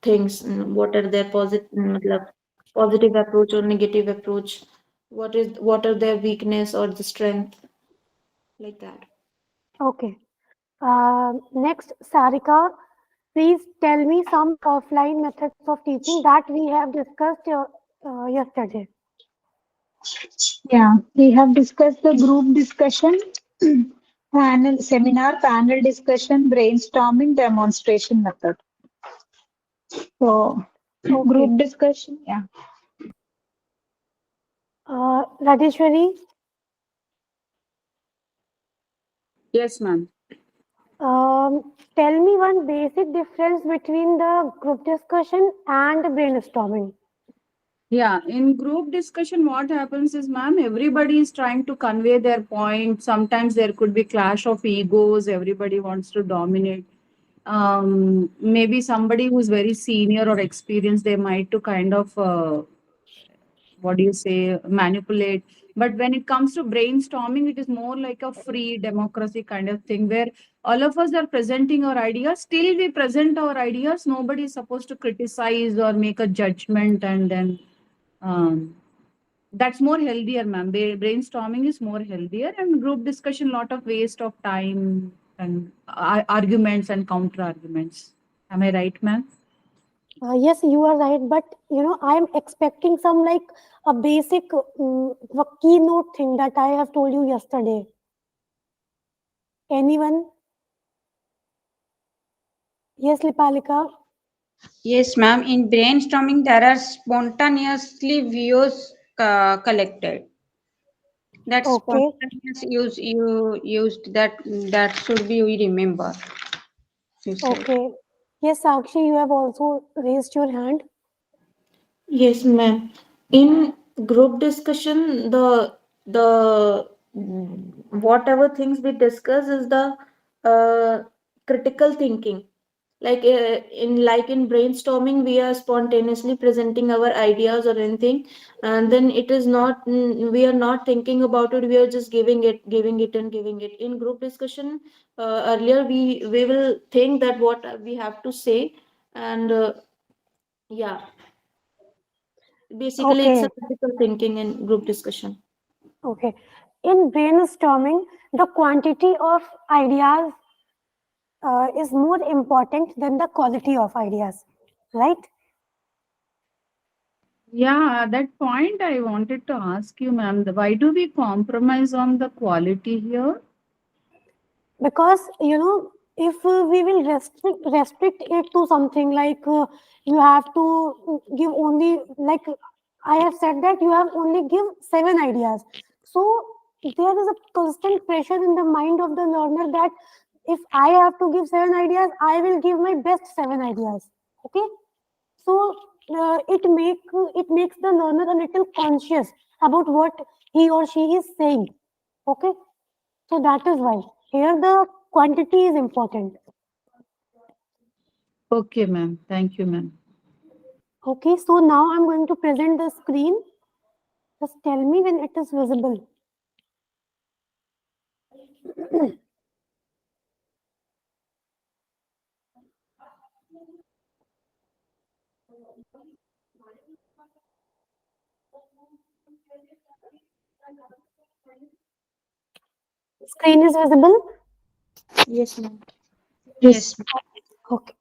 things, what are their positive approach or negative approach, what are their weakness or the strength, like that. Okay. Next, Sarika, please tell me some offline methods of teaching that we have discussed yesterday. Yeah, we have discussed the group discussion, panel discussion, brainstorming, demonstration method. So, Okay. group discussion, yeah. Rajeshwari, Yes, ma'am. tell me one basic difference between the group discussion and brainstorming. Yeah, in group discussion, what happens is, ma'am, everybody is trying to convey their point. Sometimes there could be clash of egos. Everybody wants to dominate. Maybe somebody who's very senior or experienced, they might to kind of what do you say, manipulate. But when it comes to brainstorming, it is more like a free democracy kind of thing where all of us are presenting our ideas. Still, we present our ideas. Nobody is supposed to criticize or make a judgment, and then um, that's more healthier, ma'am. Brainstorming is more healthier, and group discussion, lot of waste of time and arguments and counter arguments. Am I right, ma'am? Yes, you are right, but I am expecting some like a basic keynote thing that I have told you yesterday. Anyone? Yes, Lipalika. Yes, ma'am. In brainstorming, there are spontaneously views collected. That Okay. spontaneous you used that should be we remember. You said. Okay. Yes, Sakshi, you have also raised your hand. Yes, ma'am. In group discussion, the whatever things we discuss is the critical thinking. In brainstorming, we are spontaneously presenting our ideas or anything, and then it is not we are not thinking about it. We are just giving it. In group discussion, earlier we will think that what we have to say, and yeah. Basically, it's Okay. a critical thinking and group discussion. Okay. In brainstorming, the quantity of ideas is more important than the quality of ideas, right? Yeah, that point I wanted to ask you, ma'am. Why do we compromise on the quality here? Because if we will restrict it to something like you have to give only, like I have said that you have only give 7 ideas, so there is a constant pressure in the mind of the learner that if I have to give 7 ideas, I will give my best 7 ideas. Okay, so it makes the learner a little conscious about what he or she is saying. Okay, so that is why here the quantity is important. Okay, ma'am. Thank you, ma'am. Okay, so now I'm going to present the screen. Just tell me when it is visible. Screen is visible? Yes, ma'am. Yes. Okay.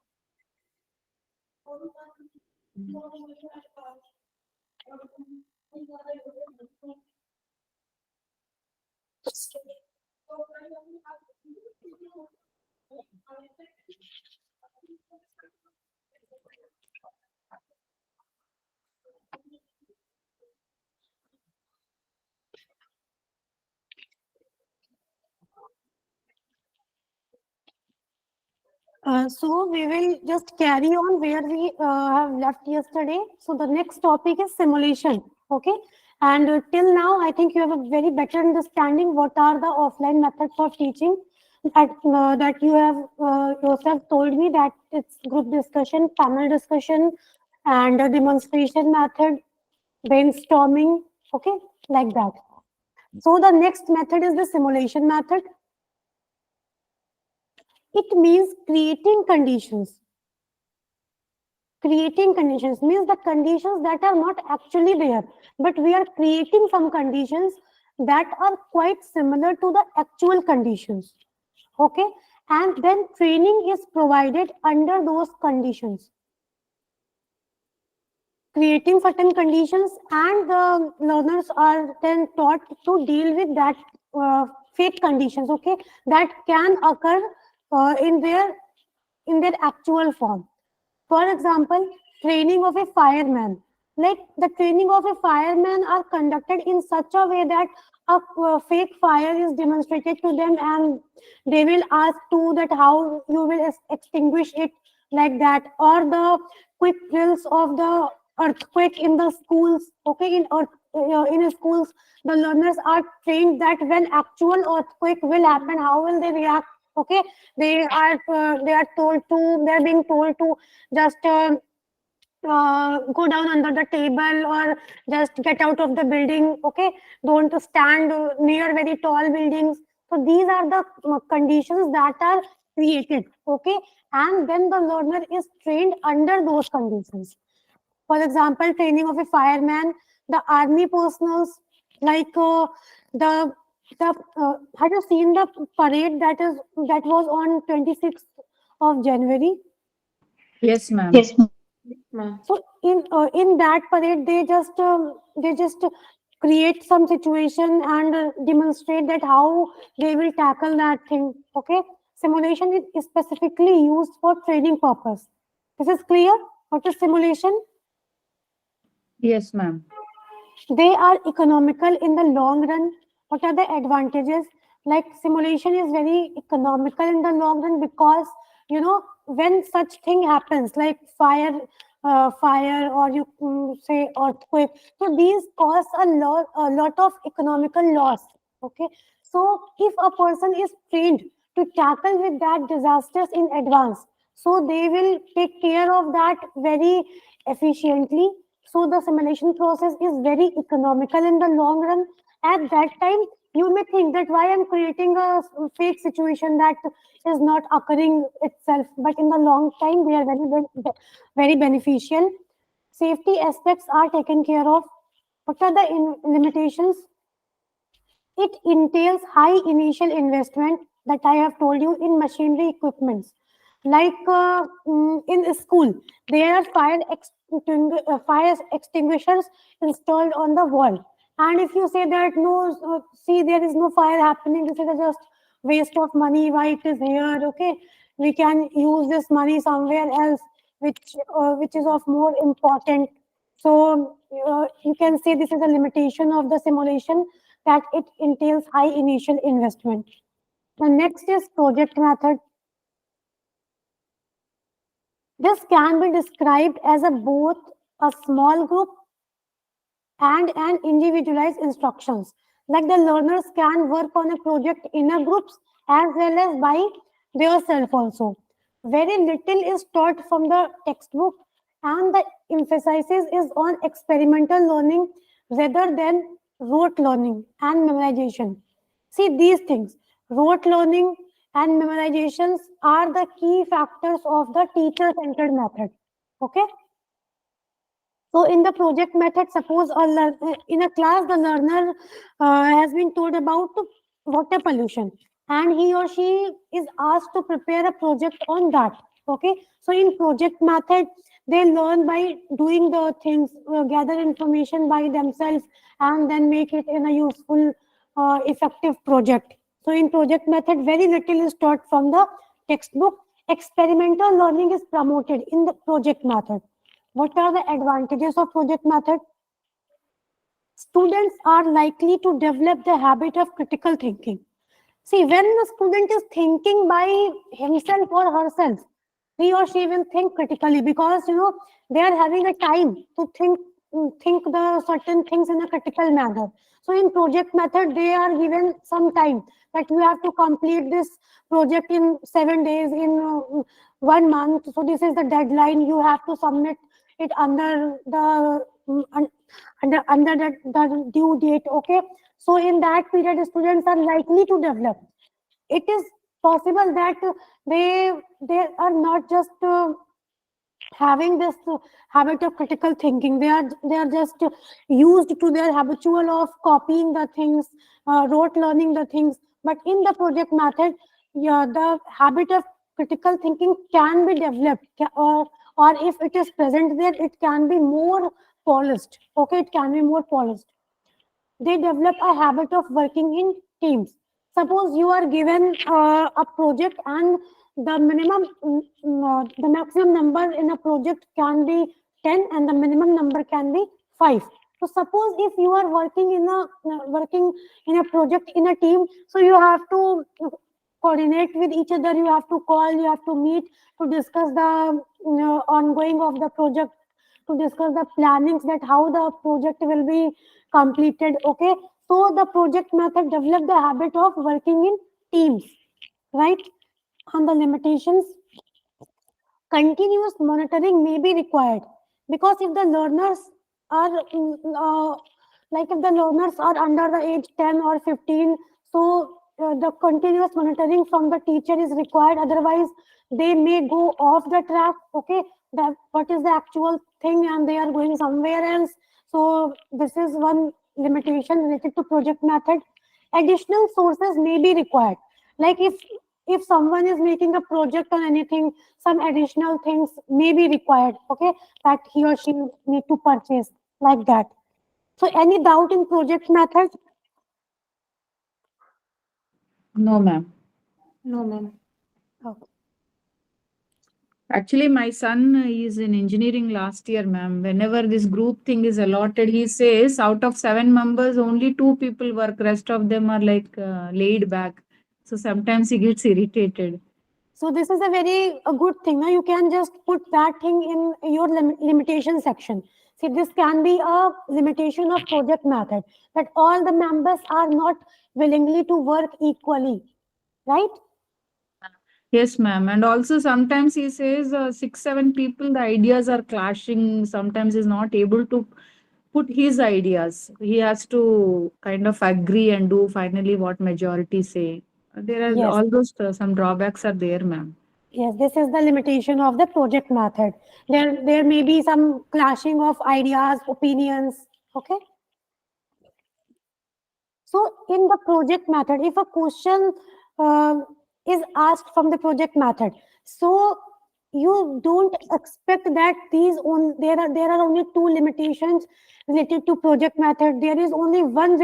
So we will just carry on where we have left yesterday. So the next topic is simulation. Okay. And till now, I think you have a very better understanding what are the offline methods of teaching that you have yourself told me that it's group discussion, panel discussion, and a demonstration method, brainstorming. Okay, like that. So the next method is the simulation method. It means creating conditions. Creating conditions means the conditions that are not actually there, but we are creating some conditions that are quite similar to the actual conditions. Okay, and then training is provided under those conditions, creating certain conditions, and the learners are then taught to deal with that fake conditions, okay, that can occur in their actual form. For example, training of a fireman. Like the training of a fireman are conducted in such a way that a fake fire is demonstrated to them, and they will ask to that how you will extinguish it, like that, or the quick drills of the earthquake in the schools. Okay, in schools, the learners are trained that when actual earthquake will happen, how will they react. Okay, they are being told to just go down under the table, or just get out of the building. Okay, don't stand near very tall buildings. So these are the conditions that are created. Okay, and then the learner is trained under those conditions. For example, training of a fireman, the army personals, like the have you seen the parade that was on 26th of January? Yes, ma'am. Yes, ma'am. Ma'am. So in that parade, they just create some situation and demonstrate that how they will tackle that thing. Okay, simulation is specifically used for training purpose. This is clear. What is simulation? Yes, ma'am. They are economical in the long run. What are the advantages? Like simulation is very economical in the long run, because when such thing happens, like fire, or you say earthquake, so these cause a lot of economical loss. Okay, so if a person is trained to tackle with that disasters in advance, so they will take care of that very efficiently. So the simulation process is very economical in the long run. At that time, you may think that why I'm creating a fake situation that is not occurring itself, but in the long time, they are very beneficial. Safety aspects are taken care of. What are the limitations? It entails high initial investment that I have told you in machinery equipments. Like in school, there are fire extinguishers installed on the wall. And if you say that no, see, there is no fire happening, this is just waste of money, why it is here, okay? We can use this money somewhere else, which is of more important. So you can say this is a limitation of the simulation, that it entails high initial investment. The next is project method. This can be described as both a small group and an individualized instructions. Like the learners can work on a project in a groups as well as by themselves also. Very little is taught from the textbook, and the emphasis is on experimental learning rather than rote learning and memorization. See, these things, rote learning and memorizations are the key factors of the teacher-centered method. Okay. So in the project method, suppose in a class, the learner has been told about water pollution, and he or she is asked to prepare a project on that. Okay. So in project method, they learn by doing the things, gather information by themselves, and then make it in a useful, effective project. So in project method, very little is taught from the textbook. Experimental learning is promoted in the project method. What are the advantages of project method? Students are likely to develop the habit of critical thinking. See, when the student is thinking by himself or herself, he or she will think critically, because they are having a time to think the certain things in a critical manner. So in project method, they are given some time that you have to complete this project in 7 days, in 1 month. So this is the deadline. You have to submit it under the the due date. Okay, so in that period, students are likely to develop. It is possible that they are not just having this habit of critical thinking. They are just used to their habitual of copying the things, rote learning the things. But in the project method, yeah, the habit of critical thinking can be developed, or if it is present there, it can be more polished. Okay, it can be more polished. They develop a habit of working in teams. Suppose you are given a project, and the maximum number in a project can be 10 and the minimum number can be 5. So suppose if you are working in a project in a team, so you have to coordinate with each other, you have to call, you have to meet to discuss the ongoing of the project, to discuss the plannings, that how the project will be completed. Okay, so the project method develop the habit of working in teams, right? On the limitations, continuous monitoring may be required, because if the learners are if the learners are under the age 10 or 15, so the continuous monitoring from the teacher is required, otherwise they may go off the track. Okay, that what is the actual thing, and they are going somewhere else. So this is one limitation related to project method. Additional sources may be required, like if someone is making a project on anything, some additional things may be required. Okay, that he or she need to purchase, like that. So any doubt in project method? No, ma'am. No, ma'am. Okay. Actually, my son is in engineering last year, ma'am. Whenever this group thing is allotted, he says out of 7 members, only 2 people work. Rest of them are like laid back. So sometimes he gets irritated. So this is a very a good thing. Now you can just put that thing in your limitation section. See, this can be a limitation of project method, that all the members are not willingly to work equally, right? Yes, ma'am. And also sometimes he says 6, 7 people, the ideas are clashing. Sometimes he's not able to put his ideas. He has to kind of agree and do finally what majority say. There are Yes. all those some drawbacks are there, ma'am. Yes, this is the limitation of the project method. There may be some clashing of ideas, opinions. Okay. So in the project method, if a question is asked from the project method, so you don't expect that there are only two limitations related to project method. There is only one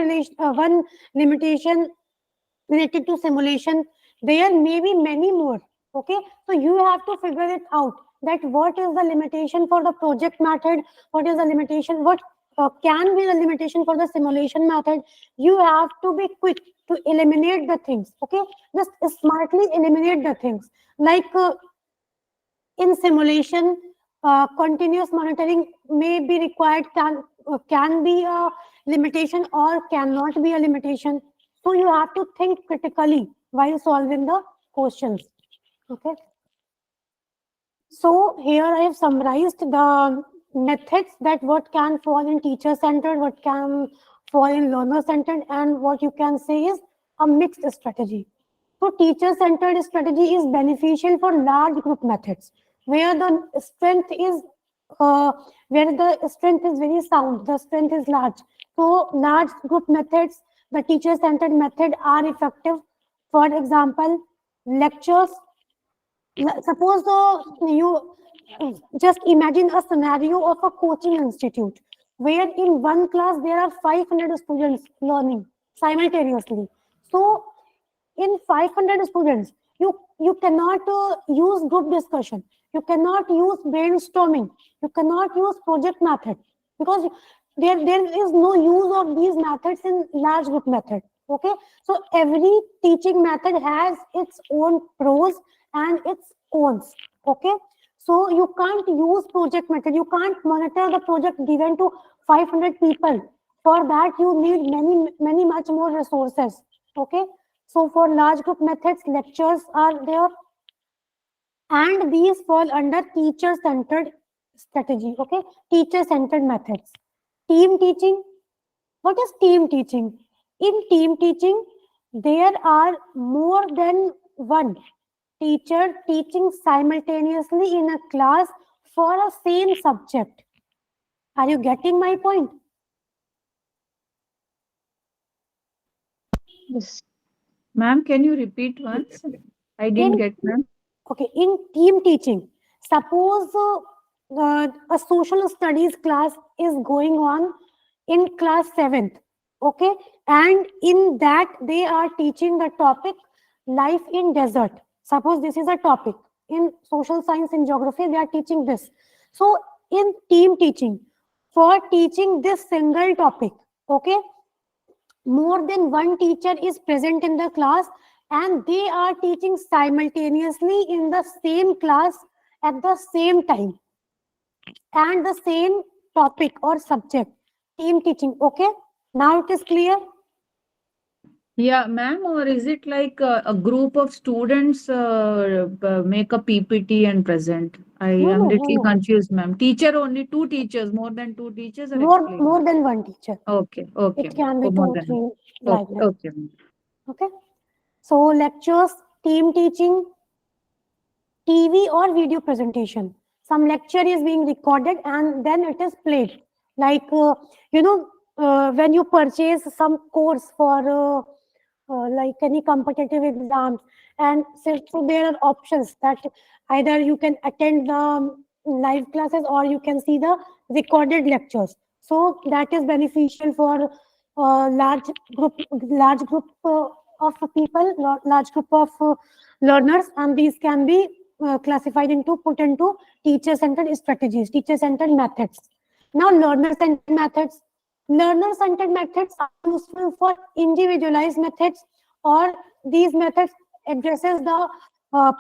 limitation related to simulation. There may be many more. Okay, so you have to figure it out, that what is the limitation for the project method, what is the limitation, what can be the limitation for the simulation method. You have to be quick to eliminate the things. Okay, just smartly eliminate the things, like in simulation, continuous monitoring may be required, can be a limitation or cannot be a limitation. So you have to think critically while solving the questions. Okay. So here I have summarized the methods, that what can fall in teacher-centered, what can fall in learner-centered, and what you can say is a mixed strategy. So teacher-centered strategy is beneficial for large group methods, where the strength is uh, very sound, the strength is large. So large group methods, the teacher-centered method are effective. For example, lectures. Suppose you just imagine a scenario of a coaching institute, where in one class there are 500 students learning simultaneously. So in 500 students, you cannot use group discussion, you cannot use brainstorming, you cannot use project method, because there is no use of these methods in large group method. Okay, so every teaching method has its own pros and its cons. Okay, so you can't use project method, you can't monitor the project given to 500 people. For that you need many much more resources. Okay, so for large group methods, lectures are there, and these fall under teacher-centered strategy. Okay, teacher-centered methods. Team teaching. What is team teaching? In team teaching, there are more than one teacher teaching simultaneously in a class for a same subject. Are you getting my point? Yes. Ma'am, can you repeat once? I didn't In get, ma'am. Okay, in team teaching, suppose a social studies class is going on in class 7th, okay, and in that they are teaching the topic life in desert. Suppose this is a topic in social science and geography, they are teaching this. So in team teaching, for teaching this single topic, okay, more than one teacher is present in the class and they are teaching simultaneously in the same class at the same time and the same topic or subject. Team teaching, okay? Now it is clear? Yeah, ma'am, or is it like a group of students make a PPT and present? I No, am no, no, little no. confused, ma'am. Teacher only, two teachers, more than two teachers are More explaining. than one teacher. Okay, okay, It ma'am. can be Oh, more two, than. three, like Okay, that. okay, ma'am. Okay? So lectures, team teaching, TV or video presentation. Some lecture is being recorded and then it is played. Like, when you purchase some course for like any competitive exams, and so there are options that either you can attend the live classes or you can see the recorded lectures. So that is beneficial for large group of people, large group of learners, and these can be classified into put into teacher-centered strategies, teacher-centered methods. Now, learner-centered methods. Learner-centered methods are useful for individualized methods, or these methods addresses the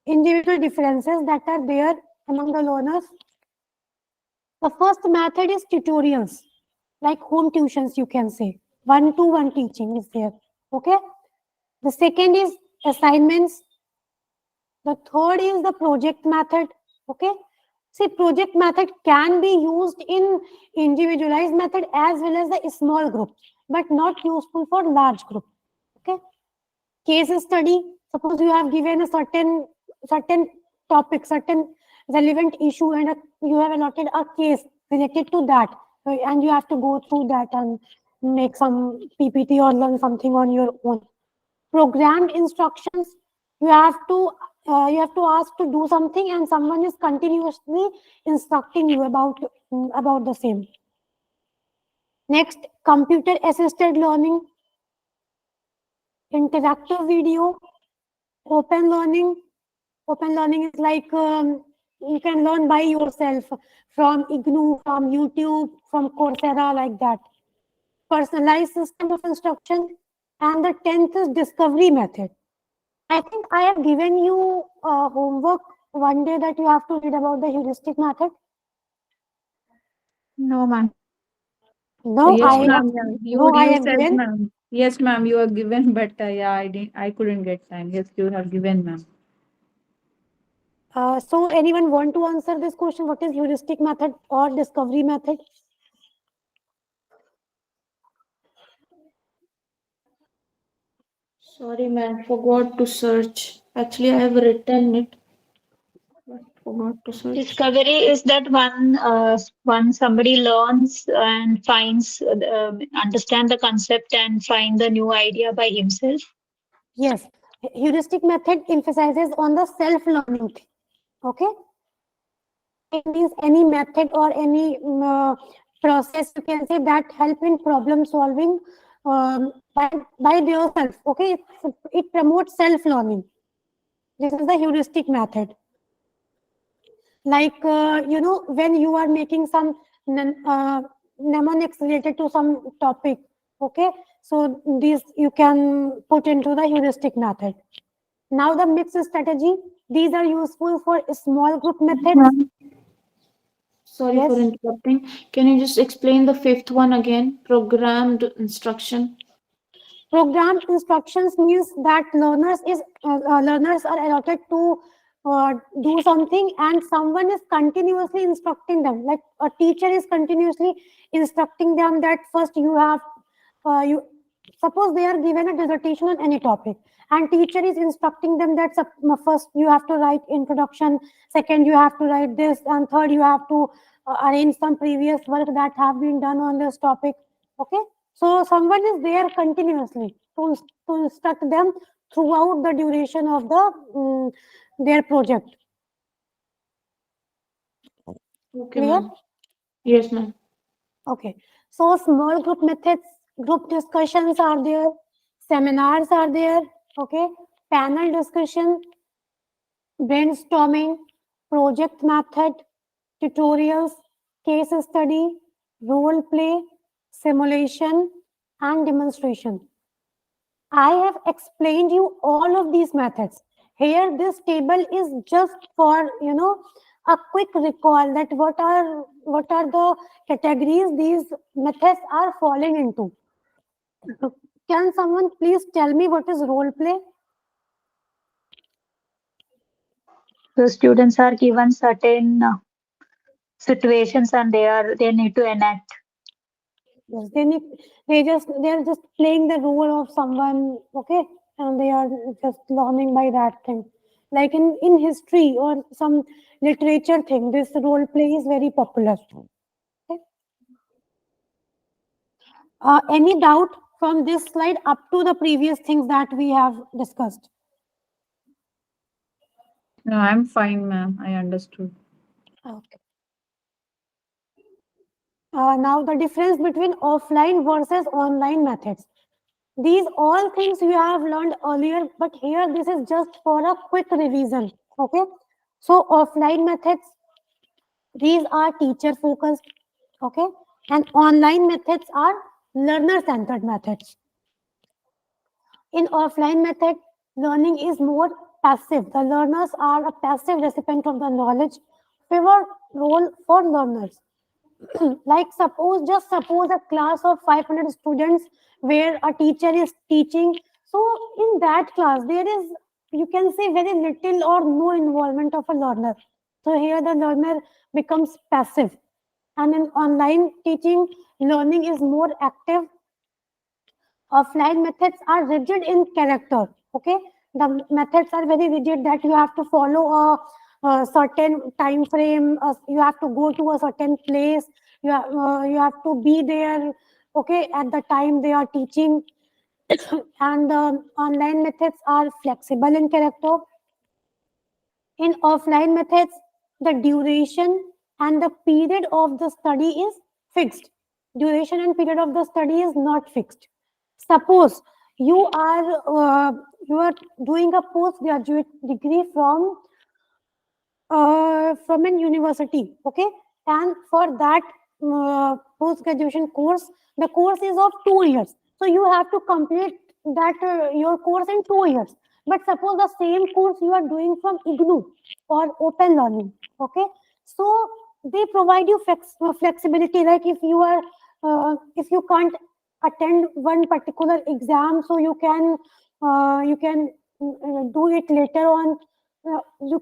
individual differences that are there among the learners. The first method is tutorials, like home tuitions, you can say. One-to-one teaching is there. Okay. The second is assignments. The third is the project method. Okay. See, project method can be used in individualized method as well as the small group, but not useful for large group. Okay. Case study. Suppose you have given a certain topic, certain relevant issue, and you have allotted a case related to that, and you have to go through that and make some PPT or learn something on your own. Programmed instructions, you have to ask to do something and someone is continuously instructing you about the same. Next, computer assisted learning, interactive video, open learning. Open learning is like you can learn by yourself from IGNU, from YouTube, from Coursera, like that. Personalized system of instruction. And the 10th is discovery method. I think I have given you homework one day that you have to read about the heuristic method. No, ma'am. No, Yes, ma'am. Yeah. I You have said, given. ma'am. Yes, ma'am. You are given, but yeah, I couldn't get time. Yes, you have given, ma'am. So anyone want to answer this question? What is heuristic method or discovery method? Sorry, man, forgot to search. Actually, I have written it, but forgot to search. Discovery is that one somebody learns and finds understand the concept and find the new idea by himself. Yes, heuristic method emphasizes on the self-learning thing. Okay, it means any method or any process you can say that help in problem solving by yourself. Okay, it promotes self-learning. This is the heuristic method. Like when you are making some mnemonics related to some topic. Okay, so this you can put into the heuristic method. Now the mixed strategy, these are useful for small group methods. Sorry for Yes, interrupting. Can you just explain the fifth one again? Programmed instruction. programmed instructions means that learners are allotted to do something and someone is continuously instructing them, like a teacher is continuously instructing them that first you have you suppose they are given a dissertation on any topic and teacher is instructing them that first you have to write introduction, second you have to write this, and third you have to arrange some previous work that have been done on this topic. Okay, so someone is there continuously to instruct them throughout the duration of their project. Okay, Clear? ma'am. Yes, ma'am. Okay, so small group methods, group discussions are there, seminars are there, okay, panel discussion, brainstorming, project method, tutorials, case study, role play, simulation, and demonstration. I have explained you all of these methods. Here, this table is just for, a quick recall that what are the categories these methods are falling into. Can someone please tell me what is role play? The students are given certain situations and they need to enact. Yes, they are just playing the role of someone, okay, and they are just learning by that thing. Like in history or some literature thing, this role play is very popular. Okay. Any doubt from this slide up to the previous things that we have discussed? No, I'm fine, ma'am. I understood. Okay. Now the difference between offline versus online methods. These all things you have learned earlier, but here this is just for a quick revision. Okay. So offline methods, these are teacher focused. Okay. And online methods are learner centered methods. In offline method, learning is more passive. The learners are a passive recipient of the knowledge. Favor role for learners. Like just suppose a class of 500 students where a teacher is teaching. So in that class, there is, you can say, very little or no involvement of a learner. So here the learner becomes passive. And in online teaching, learning is more active. Offline methods are rigid in character. Okay, the methods are very rigid that you have to follow a certain time frame. You have to go to a certain place. You have to be there. Okay, at the time they are teaching. And online methods are flexible in character. In offline methods, the duration and the period of the study is fixed. Duration and period of the study is not fixed. Suppose you are doing a postgraduate degree from an university, okay, and for that post graduation course, the course is of 2 years, so you have to complete that your course in 2 years. But suppose the same course you are doing from IGNU or open learning, okay, so they provide you flexibility, like if you can't attend one particular exam, so you can do it later on. You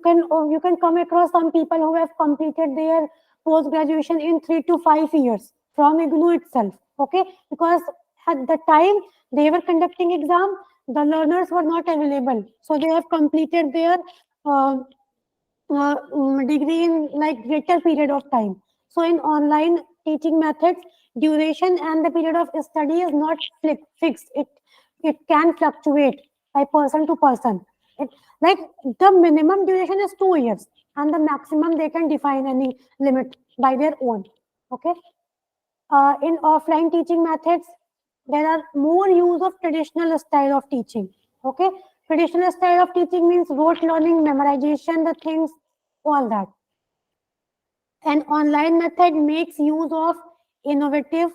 can come across some people who have completed their post graduation in 3 to 5 years from IGNU itself. Okay, because at the time they were conducting exam, the learners were not available, so they have completed their uh, degree in like greater period of time. So in online teaching methods, duration and the period of study is not fixed. It can fluctuate by person to person. It, like the minimum duration is 2 years, and the maximum they can define any limit by their own. Okay. In offline teaching methods, there are more use of traditional style of teaching. Okay, traditional style of teaching means rote learning, memorization, the things, all that. An online method makes use of innovative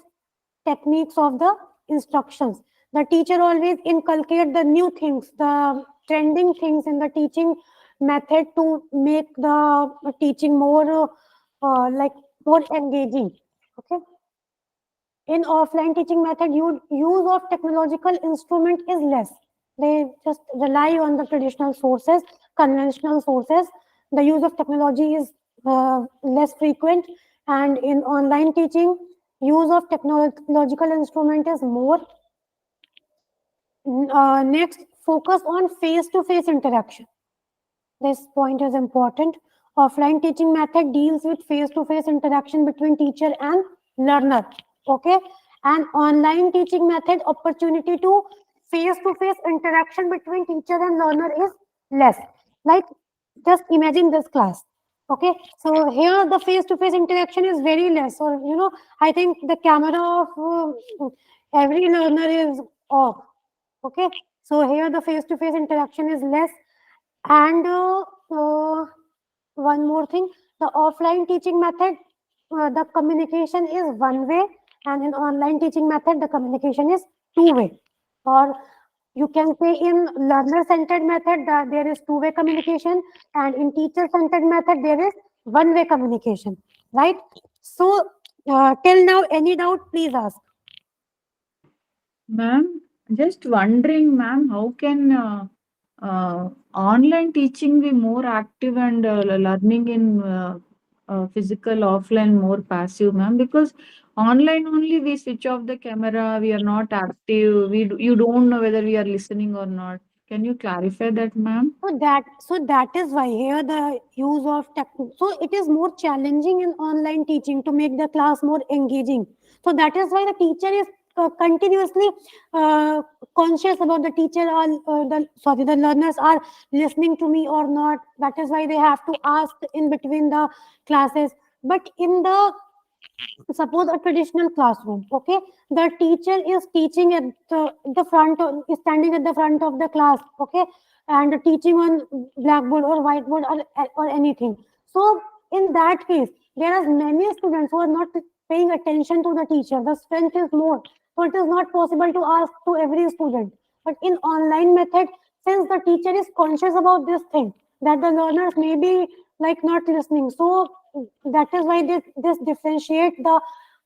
techniques of the instructions. The teacher always inculcate the new things, the trending things in the teaching method to make the teaching more like more engaging. Okay. In offline teaching method, use of technological instrument is less. They just rely on the traditional sources, conventional sources. The use of technology is less frequent. And in online teaching, use of technological instrument is more. Next, focus on face-to-face interaction. This point is important. Offline teaching method deals with face-to-face interaction between teacher and learner. Okay, and online teaching method opportunity to face-to-face interaction between teacher and learner is less. Like, just imagine this class. Okay, so here the face-to-face interaction is very less, or I think the camera of every learner is off. Okay, so here the face-to-face interaction is less. And one more thing, the offline teaching method, the communication is one way, and in online teaching method, the communication is two-way. Or you can say in learner-centered method, there is two-way communication, and in teacher-centered method, there is one-way communication, right? So, till now, any doubt, please ask. Ma'am, just wondering, ma'am, how can online teaching be more active and learning in physical, offline more passive, ma'am? Because online only we switch off the camera, we are not active, you don't know whether we are listening or not. Can you clarify that, ma'am? So that is why here the use of tech. So it is more challenging in online teaching to make the class more engaging. So that is why the teacher is continuously conscious about the teacher or the learners are listening to me or not. That is why they have to ask in between the classes. But in the suppose a traditional classroom, okay, the teacher is teaching at the front is standing at the front of the class, okay, and teaching on blackboard or whiteboard or anything. So in that case, there are many students who are not paying attention to the teacher. The strength is more, so it is not possible to ask to every student. But in online method, since the teacher is conscious about this thing, that the learners may be like not listening, so that is why this differentiate the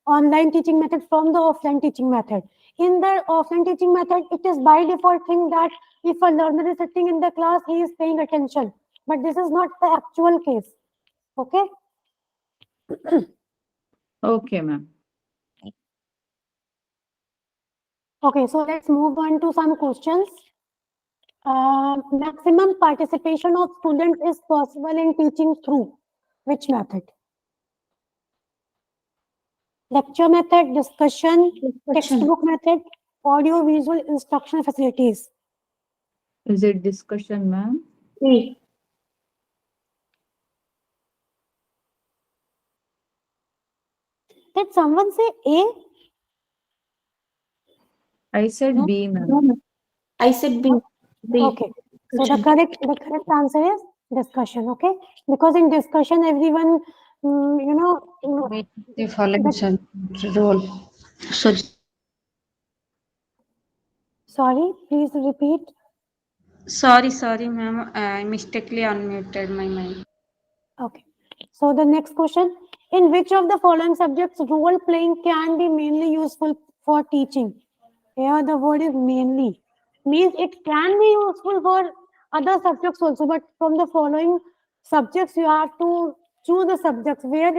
online teaching method from the offline teaching method. In the offline teaching method, it is by default thing that if a learner is sitting in the class, he is paying attention. But this is not the actual case. Okay? Okay, ma'am. Okay, so let's move on to some questions. Maximum participation of students is possible in teaching through which method? Lecture method, discussion, textbook method, audio visual instruction facilities. Is it discussion, ma'am? C. Did someone say A? I said No? B, ma'am. No, I said B. B. Okay. So the correct answer is discussion. Okay, because in discussion everyone, The following role. So, sorry, please repeat. sorry, ma'am. I mistakenly unmuted my mic. Okay. So the next question: in which of the following subjects role playing can be mainly useful for teaching? Here the word is mainly, means it can be useful for other subjects also, but from the following subjects you have to choose the subjects where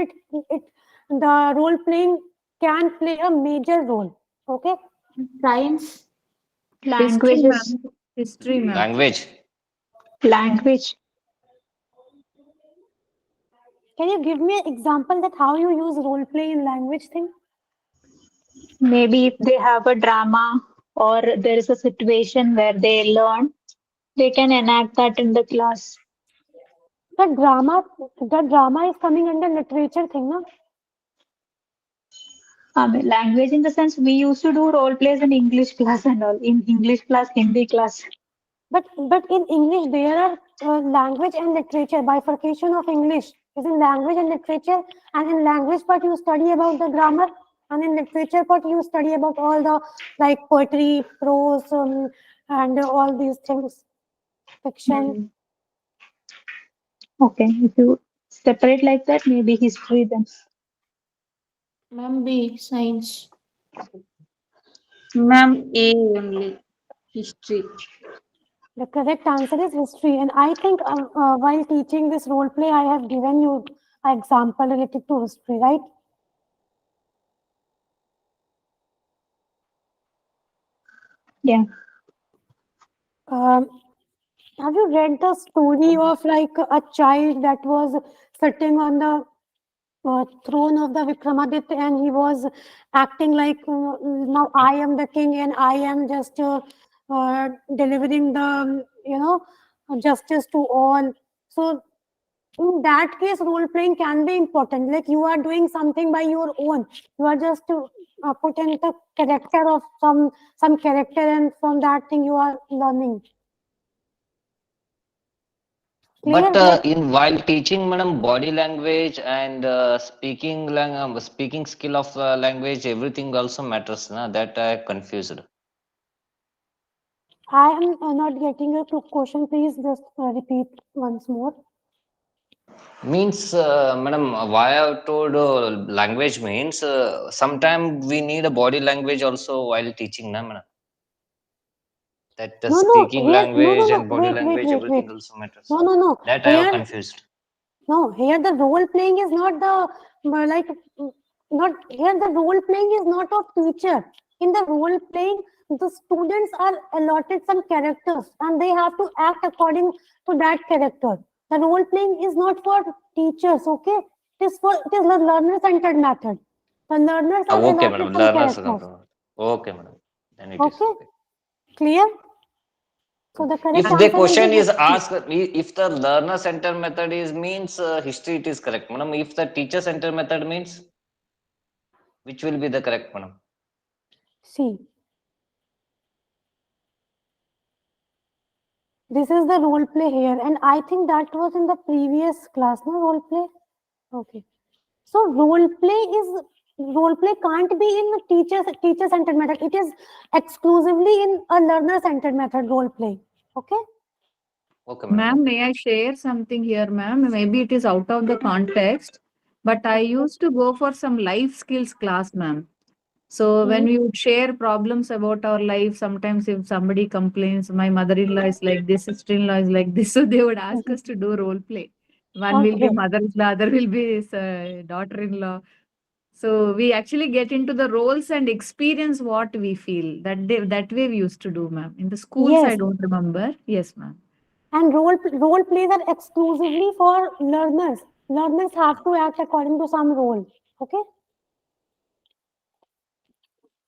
the role playing can play a major role. Okay. Science. History, Languages. ma'am. History, ma'am. Language. Language. Can you give me an example that how you use role play in language thing? Maybe if they have a drama or there is a situation where they learn, they can enact that in the class. The drama is coming under literature thing, no? Language in the sense we used to do role plays in English class and all. In English class, Hindi class. But in English there are language and literature. Bifurcation of English is in language and literature, and in language part you study about the grammar, and in literature part you study about all the like poetry, prose, and all these things, fiction. Okay, if you separate like that, maybe history then. Ma'am, B. Science. Ma'am, A only. History. The correct answer is history, and I think while teaching this role play, I have given you an example related to history, right? Yeah. Um, have you read the story of like a child that was sitting on the throne of the Vikramaditya, and he was acting like now I am the king and I am just delivering the justice to all. So in that case, role playing can be important. Like you are doing something by your own. You are just put in the character of some character, and from that thing you are learning. Clear? But in while teaching, madam, body language and speaking skill of language, everything also matters. Na? That I confused. I am not getting your question. Please just repeat once more. Means, madam, why I told language means sometimes we need a body language also while teaching, na, madam. That the No, no, speaking here, language no. and body Wait, wait, language, wait, wait. everything also matters. No. That I have Here, confused. no, here the role playing is not the like not here the role playing is not of teacher. In the role playing, the students are allotted some characters and they have to act according to that character. The role playing is not for teachers, okay? It is the learner centered method. The learners are Okay, allotted madam. some Learners. characters. Okay, madam. Then it is Okay, okay. clear? So the correct If the answer will question be is asked, if the learner center method is means history, it is correct, madam. If the teacher center method means, which will be the correct, madam? C. This is the role play here, and I think that was in the previous class, no role play. Okay, so role play can't be in the teacher centered method. It is exclusively in a learner centered method role play. Okay. Okay, madam. Ma'am, may I share something here, ma'am? Maybe it is out of the context, but I used to go for some life skills class, ma'am. So when we would share problems about our life, sometimes if somebody complains, my mother-in-law is like this, sister-in-law is like this, so they would ask us to do role play. One will be Okay. mother-in-law, other will be daughter-in-law. So we actually get into the roles and experience what we feel. That way we used to do, ma'am. In the schools, I Yes, don't remember. Yes, ma'am. and role plays are exclusively for learners. Learners have to act according to some role. Okay.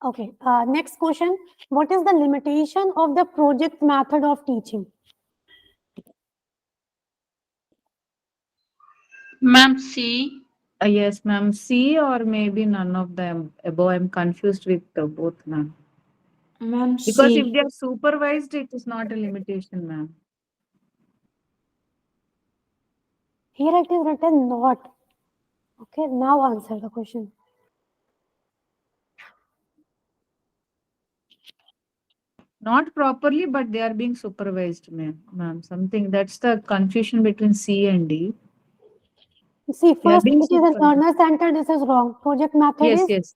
Okay. Next question. What is the limitation of the project method of teaching? Ma'am, C. Yes, ma'am. C or maybe none of them above. I'm confused with both, ma'am. Ma'am, Because if C. they are supervised, it is not a limitation, ma'am. Here it is written not. Okay, now answer the question. Not properly, but they are being supervised, ma'am. Something that's the confusion between C and D. See, They are first being it is a supervised. learner centered. This is wrong. Project method Yes, is yes,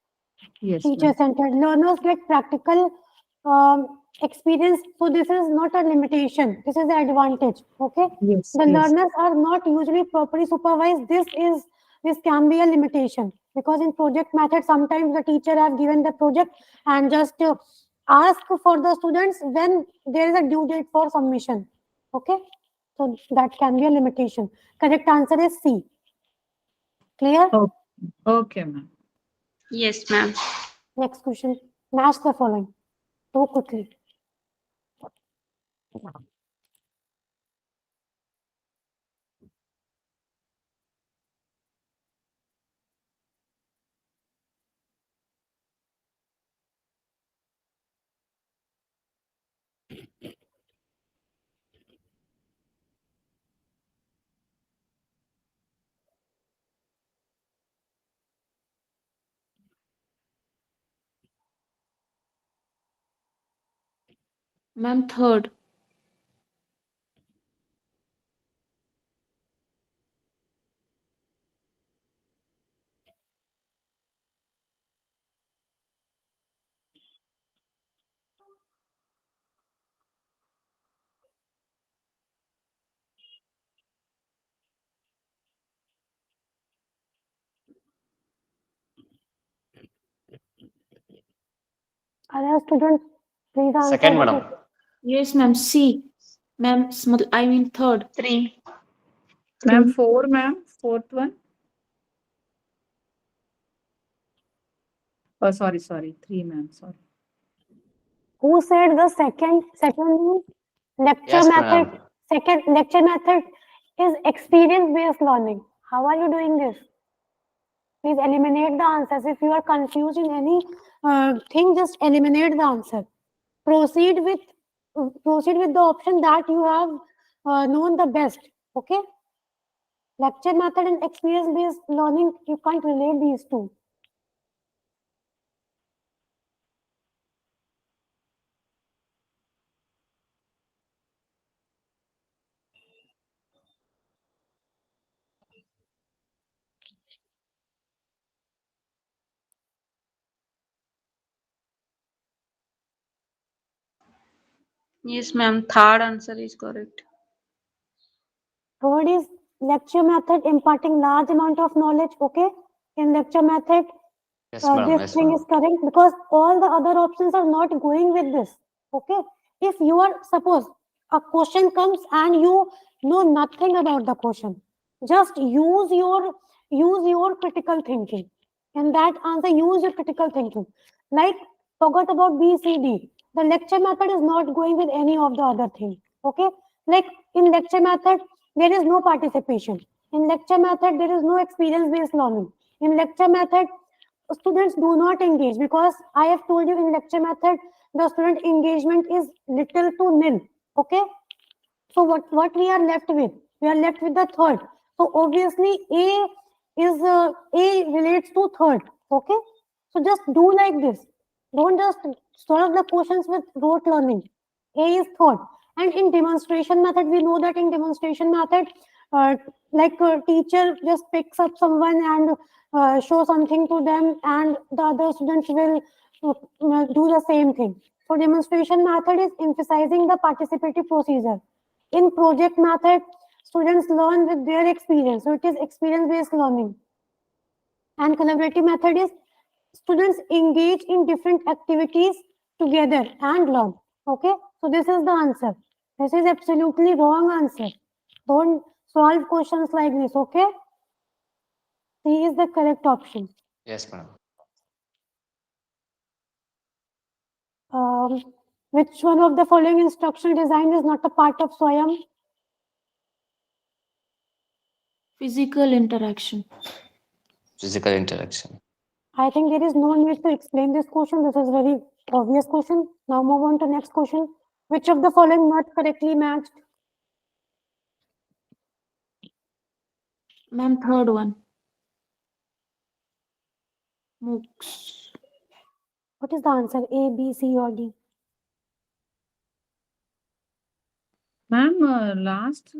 yes, teacher ma'am. centered. Learners get practical experience. So this is not a limitation. This is the advantage. Okay. Yes, The yes. learners are not usually properly supervised. This can be a limitation because in project method sometimes the teacher have given the project and just ask for the students when there is a due date for submission. Okay. So that can be a limitation. Correct answer is C. Clear? Oh, okay, ma'am. Yes, ma'am. Next question. Match the following. Go quickly. Ma'am, third. Other students, please answer Second, the madam. question. Yes, ma'am. C. Ma'am, I mean third. 3. Ma'am, 4, ma'am. Fourth one. Oh, sorry. 3, ma'am. Sorry. Who said the second lecture Yes, method? madam. Second lecture method is experience-based learning. How are you doing this? Please eliminate the answers. If you are confused in any thing, just eliminate the answer. Proceed with the option that you have known the best. Okay. Lecture method and experience-based learning, you can't relate these two. Yes, ma'am. Third answer is correct. Third is lecture method imparting large amount of knowledge. Okay. In lecture method, Yes, madam. this Yes, thing is madam. correct because all the other options are not going with this. Okay. If you are, suppose a question comes and you know nothing about the question, just use your critical thinking. In that answer, use your critical thinking. Like, forgot about B, C, D. The lecture method is not going with any of the other thing. Okay. Like in lecture method, there is no participation. In lecture method, there is no experience-based learning. In lecture method, students do not engage because I have told you in lecture method, the student engagement is little to nil. Okay. So what we are left with? We are left with the third. So obviously A relates to third. Okay. So just do like this. Don't just solve the questions with rote learning. A is third. And in demonstration method, we know that in demonstration method, like a teacher just picks up someone and show something to them, and the other students will do the same thing. So demonstration method is emphasizing the participative procedure. In project method, students learn with their experience. So it is experience-based learning. And collaborative method is students engage in different activities together and learn. Okay. So this is the answer. This is absolutely wrong answer. Don't solve questions like this. Okay. C is the correct option. Yes, madam. Um, which one of the following instructional design is not a part of SWAYAM? Physical interaction. Physical interaction. I think there is no need to explain this question. This is very obvious question. Now move on to next question. Which of the following not correctly matched? Ma'am, third one. MOOCs. What is the answer? A, B, C, or D? Ma'am, last.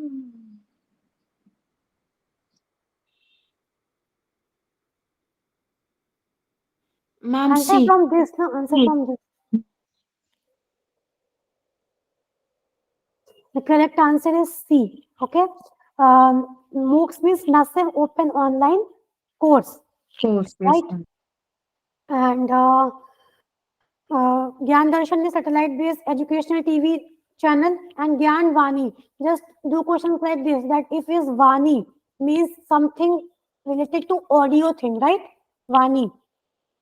Ma'am, Answer C. from this, no? Answer C. from this. The correct answer is C. Okay. MOOCs means massive open online course, Course, yes, right? ma'am. And Gyan Darshan is satellite-based educational TV channel, and Gyan Vani. Just do questions like this: that if is Vani means something related to audio thing, right? Vani.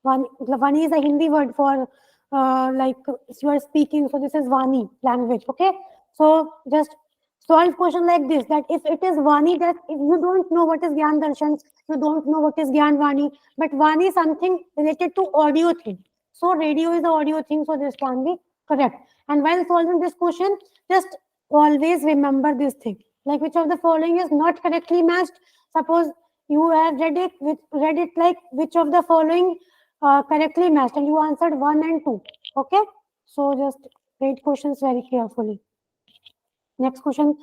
Vani is a Hindi word for like you are speaking. So this is Vani language. Okay. So just solve question like this: that if it is Vani, that if you don't know what is Gyan Darshan, you don't know what is Gyan Vani, but Vani is something related to audio thing. So radio is the audio thing. So this can be correct. And while solving this question, just always remember this thing: like which of the following is not correctly matched. Suppose you have read it like which of the following correctly matched, and you answered 1 and 2. Okay. So just read questions very carefully. Next question: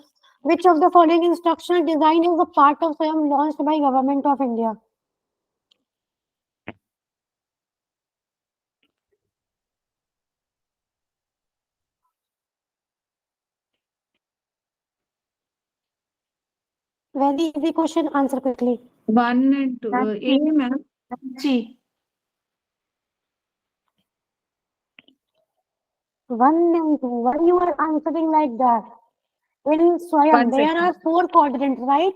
which of the following instructional design is a part of SWAYAM launched by Government of India? Very easy question. Answer quickly. 1 and 2. Ma'am, A, ma'am. C. 1 and 2. Why you are answering like that? In One Swayam, there second. are 4 quadrants, right?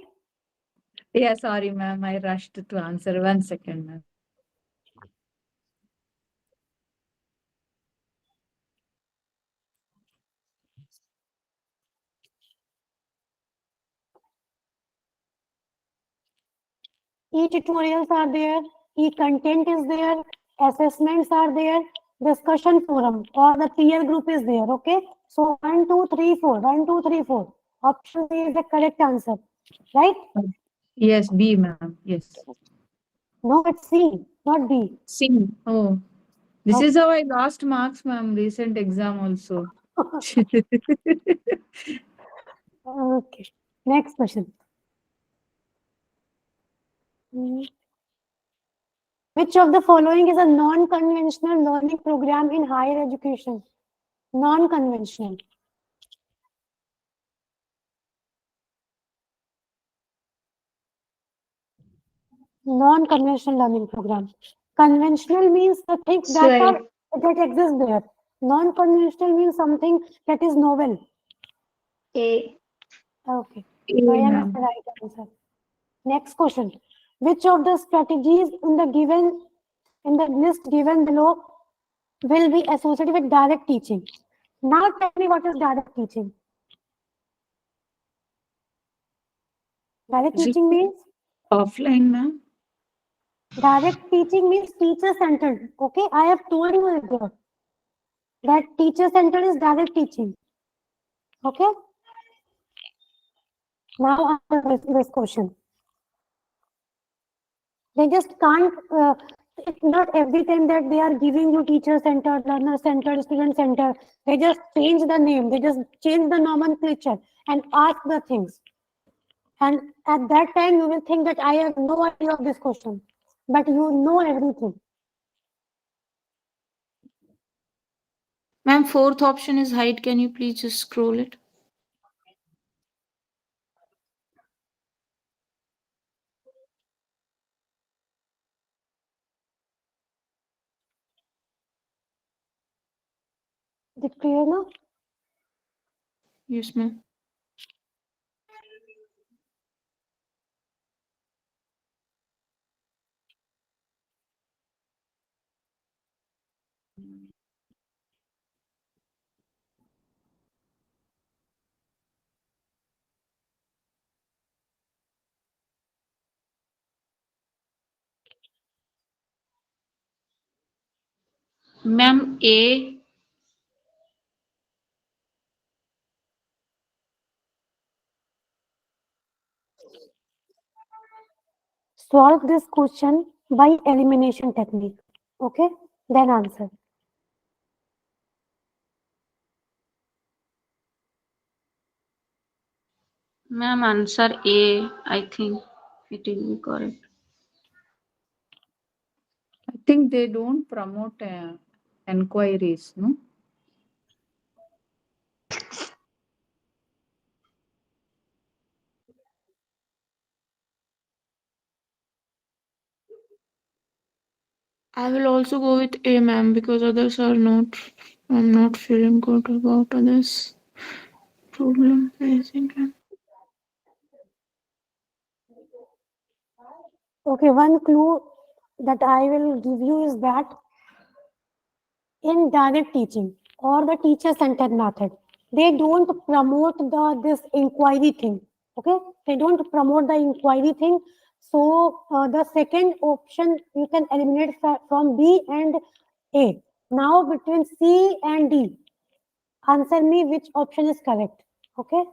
Yeah, sorry, ma'am. I rushed to answer. 1 second, ma'am. E-tutorials are there, e-content is there, assessments are there, discussion forum or the peer group is there, okay? So 1, 2, 3, 4, 1, 2, 3, 4. Option A is the correct answer, right? Yes, B, ma'am. Yes. No, it's C, not B. C. Oh, this Oh, is how I lost marks, ma'am. Recent exam also. okay, next question. Hmm. Which of the following is a non-conventional learning program in higher education? Non-conventional. Non-conventional learning program. Conventional means the things that So are that exist there. Non-conventional means something that is novel. A. Okay. So I A, am the ma'am. right answer. Next question. Which of the strategies in the list given below will be associated with direct teaching? Now tell me what is direct teaching. Direct Is it teaching means offline, ma'am? teacher centered. Okay, I have told you earlier that teacher centered is direct teaching. Okay. Now answer this question. They just can't. It's not every time that they are giving you teacher centered, learner centered, student centered. They just change the name. They just change the nomenclature and ask the things. And at that time, you will think that I have no idea of this question, but you know everything. Ma'am, fourth option is height. Can you please just scroll it? Is it clear now? Yes, ma'am. Ma'am, A. Solve this question by elimination technique. Okay, then answer. Ma'am, answer A. I think it will be correct. I think they don't promote enquiries, no? I will also go with A, ma'am, because others are not. I'm not feeling good about others. Problem facing. Okay, one clue that I will give you is that in direct teaching or the teacher centered method, they don't promote this inquiry thing. Okay, they don't promote the inquiry thing. So the second option you can eliminate from B and A. Now between C and D, answer me which option is correct. Okay.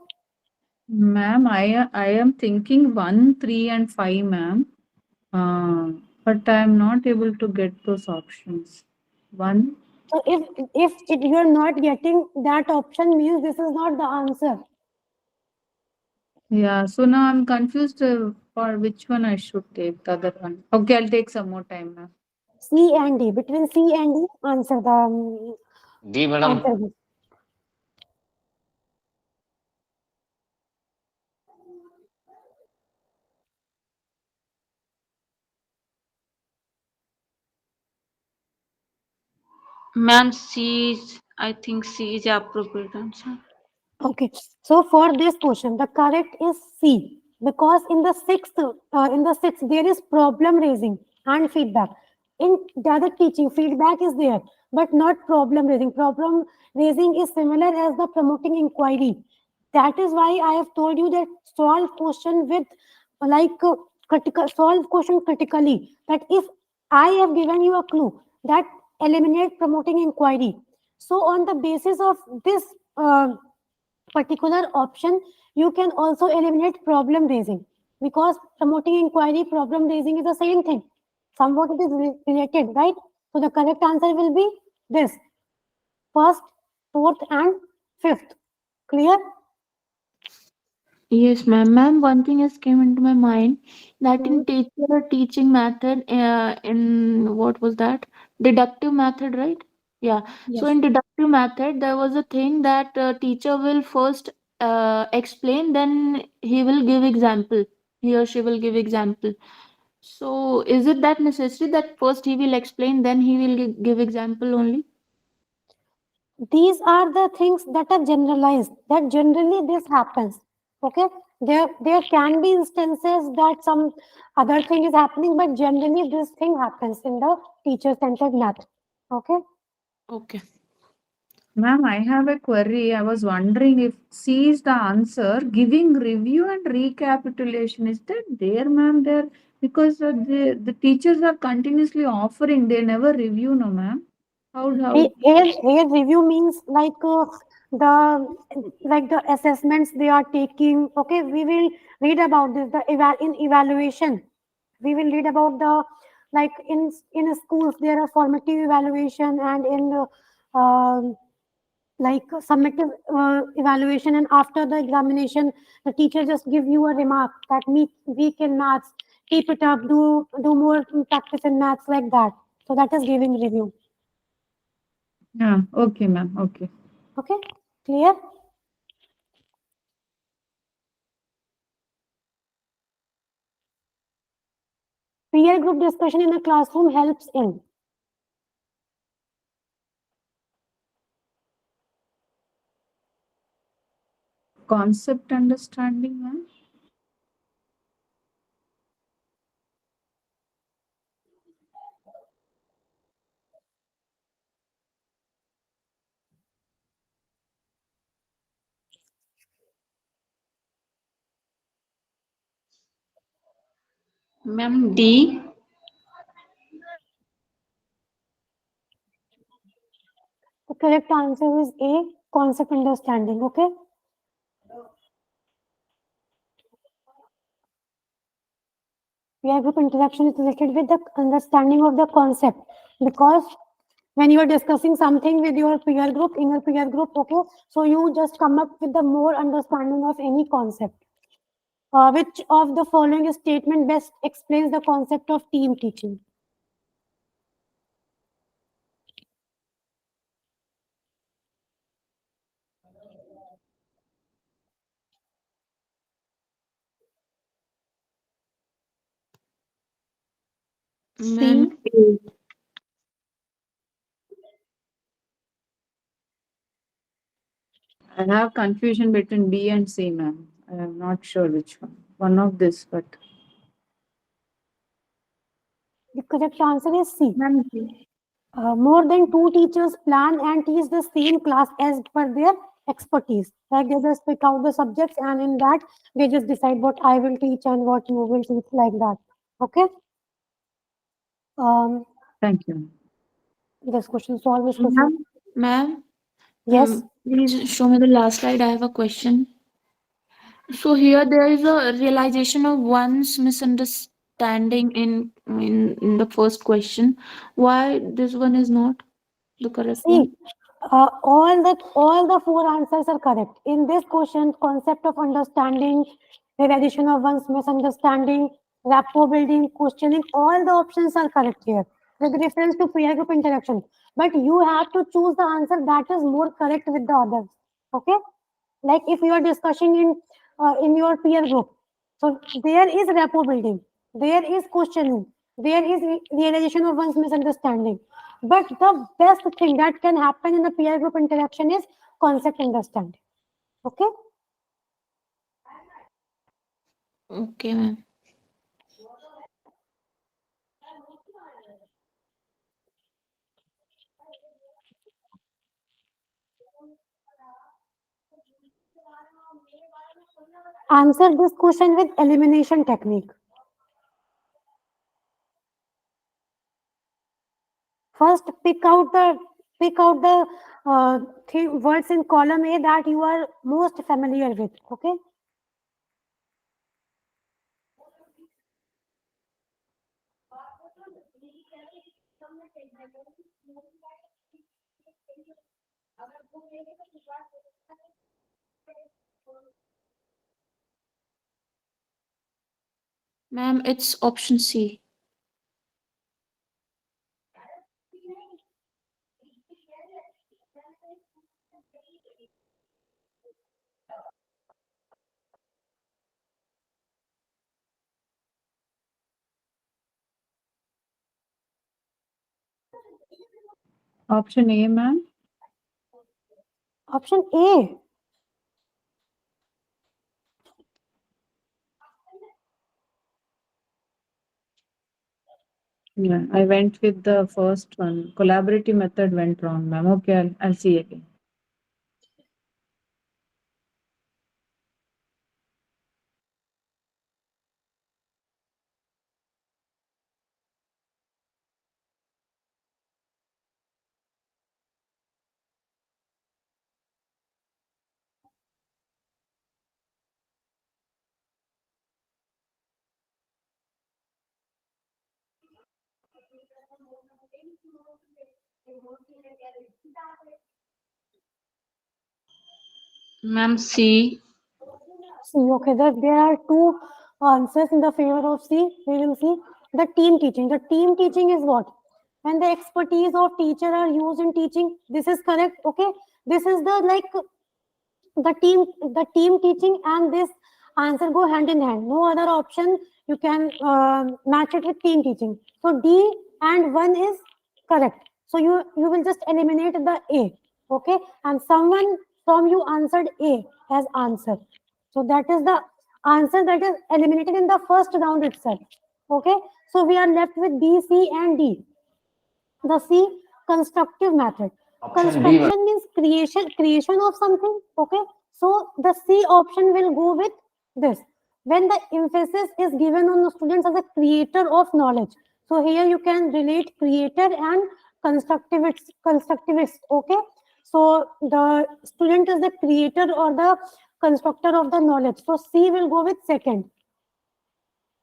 Ma'am, I am thinking 1, 3, and 5, ma'am. But I am not able to get those options. 1. So if you are not getting that option, means this is not the answer. Yeah, so now I'm confused for which one I should take, the other one. Okay, I'll take some more time, ma'am. C and D. Between C and D, answer the D, madam. answer this. Ma'am, C is I think C is the appropriate answer. Okay, so for this question, the correct is C, because in the sixth there is problem raising and feedback. In the other teaching, feedback is there, but not problem raising. Problem raising is similar as the promoting inquiry. That is why I have told you that solve question with critical, solve question critically. That if I have given you a clue, that eliminate promoting inquiry. So on the basis of this particular option, you can also eliminate problem raising, because promoting inquiry, problem raising is the same thing. Somewhat it is related, right? So the correct answer will be this: first, fourth, and fifth. Clear? Yes, ma'am. Ma'am, one thing has came into my mind that Hmm. in teacher teaching method, in what was that? Deductive method, right? Yeah. So Yes. in deductive method, there was a thing that teacher will first explain, then he will give example. He or she will give example. So is it that necessary that first he will explain, then he will give example only? These are the things that are generalized, that generally this happens. Okay, there can be instances that some other thing is happening, but generally this thing happens in the teacher centered math. Okay. Okay. Ma'am, I have a query. I was wondering if C is the answer. Giving review and recapitulation, is that there, ma'am? There, because the teachers are continuously offering. They never review, no, ma'am. How? Here review means the the assessments they are taking. Okay, we will read about this. In evaluation, we will read about the, like in schools there are formative evaluation, and in summative evaluation, and after the examination the teacher just give you a remark that me weak in maths, keep it up, do more practice in maths, like that. So that is giving review. Yeah. Okay, ma'am. Okay. Okay, clear? Peer group discussion in a classroom helps in Concept understanding, ma'am. Ma'am, D. the correct answer is A, concept understanding. Okay, peer group interaction is related with the understanding of the concept, because when you are discussing something with your peer group, in your peer group, okay, so you just come up with the more understanding of any concept. Which of the following statement best explains the concept of team teaching? Ma'am, C. I have confusion between B and C, ma'am. I am not sure which one. One of this, but The correct answer is C. ma'am, More than two teachers plan and teach the same class as per their expertise. Like they just pick out the subjects, and in that they just decide what I will teach and what you will teach, like that. Okay. Um, thank you. this question, solve this question. ma'am, ma'am, Yes. please show me the last slide. I have a question. So here there is a realization of one's misunderstanding in the first question. Why this one is not the correct See, one? all the four answers are correct. In this question, concept of understanding, realization of one's misunderstanding, rapport building, questioning, all the options are correct here with reference to peer group interaction. But you have to choose the answer that is more correct with the others. Okay? Like if you are discussing in your peer group, so there is rapport building, there is questioning, there is realization of one's misunderstanding. But the best thing that can happen in a peer group interaction is concept understanding. Okay. Okay, ma'am. Answer this question with elimination technique. First, pick out the words in column A that you are most familiar with. Okay. Ma'am, it's option C. Option A, ma'am. Option A. Yeah, I went with the first one. Collaborative method went wrong, ma'am. Okay, I'll see again. Ma'am, C. C. Okay, there are two answers in the favor of C. We will see the team teaching. The team teaching is what? When the expertise of teacher are used in teaching. This is correct. Okay, this is the team teaching and this answer go hand in hand. No other option you can match it with team teaching. So D and 1 is correct. So you will just eliminate the A. Okay, and someone from you answered A as answer. So that is the answer that is eliminated in the first round itself. Okay, so we are left with B, C, and D. The C, constructive method. Option D, ma'am. Construction means creation of something. Okay, so the C option will go with this. When the emphasis is given on the students as a creator of knowledge. So here you can relate creator and constructivist. Okay, so the student is the creator or the constructor of the knowledge. So C will go with second.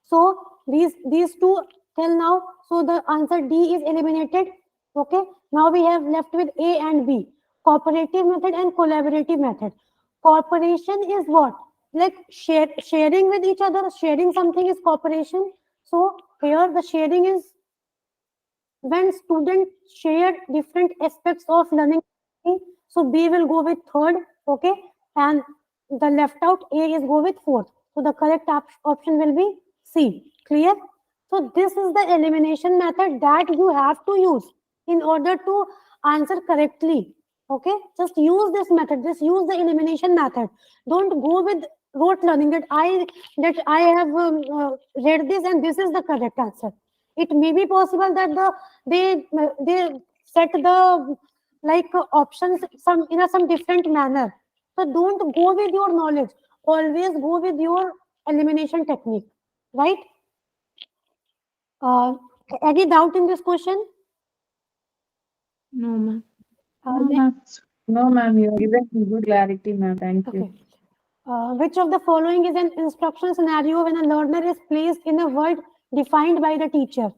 So these two till now. So the answer D is eliminated. Okay. Now we have left with A and B. Cooperative method and collaborative method. Cooperation is what? Like sharing with each other. Sharing something is cooperation. So here the sharing is when students share different aspects of learning. So B will go with third. Okay. And the left out A is go with fourth. So the correct option will be C. Clear? So this is the elimination method that you have to use in order to answer correctly. Okay, just use this method. Just use the elimination method. Don't go with rote learning that I have read this and this is the correct answer. It may be possible that they set the options some in some different manner. So don't go with your knowledge. Always go with your elimination technique. Right? Uh, any doubt in this question? No, ma'am. No, ma'am. No, ma'am. You are given good clarity, ma'am. Thank you. Okay. Which of the following is an instruction scenario when a learner is placed in a world defined by the teacher?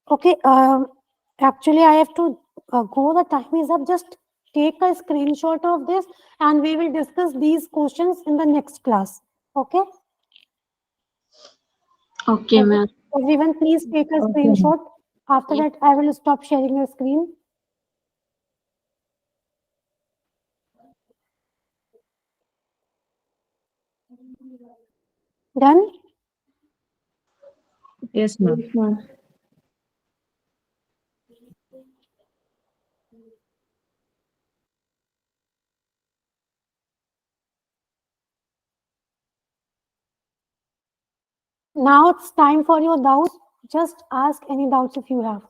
Okay, actually, I have to go. The time is up. Just take a screenshot of this and we will discuss these questions in the next class. Okay? Okay, ma'am. Everyone, please take a Okay, ma'am. screenshot. After that, I will stop sharing the screen. Done? Yes, ma'am. Yes, ma'am. Now it's time for your doubts. Just ask any doubts if you have.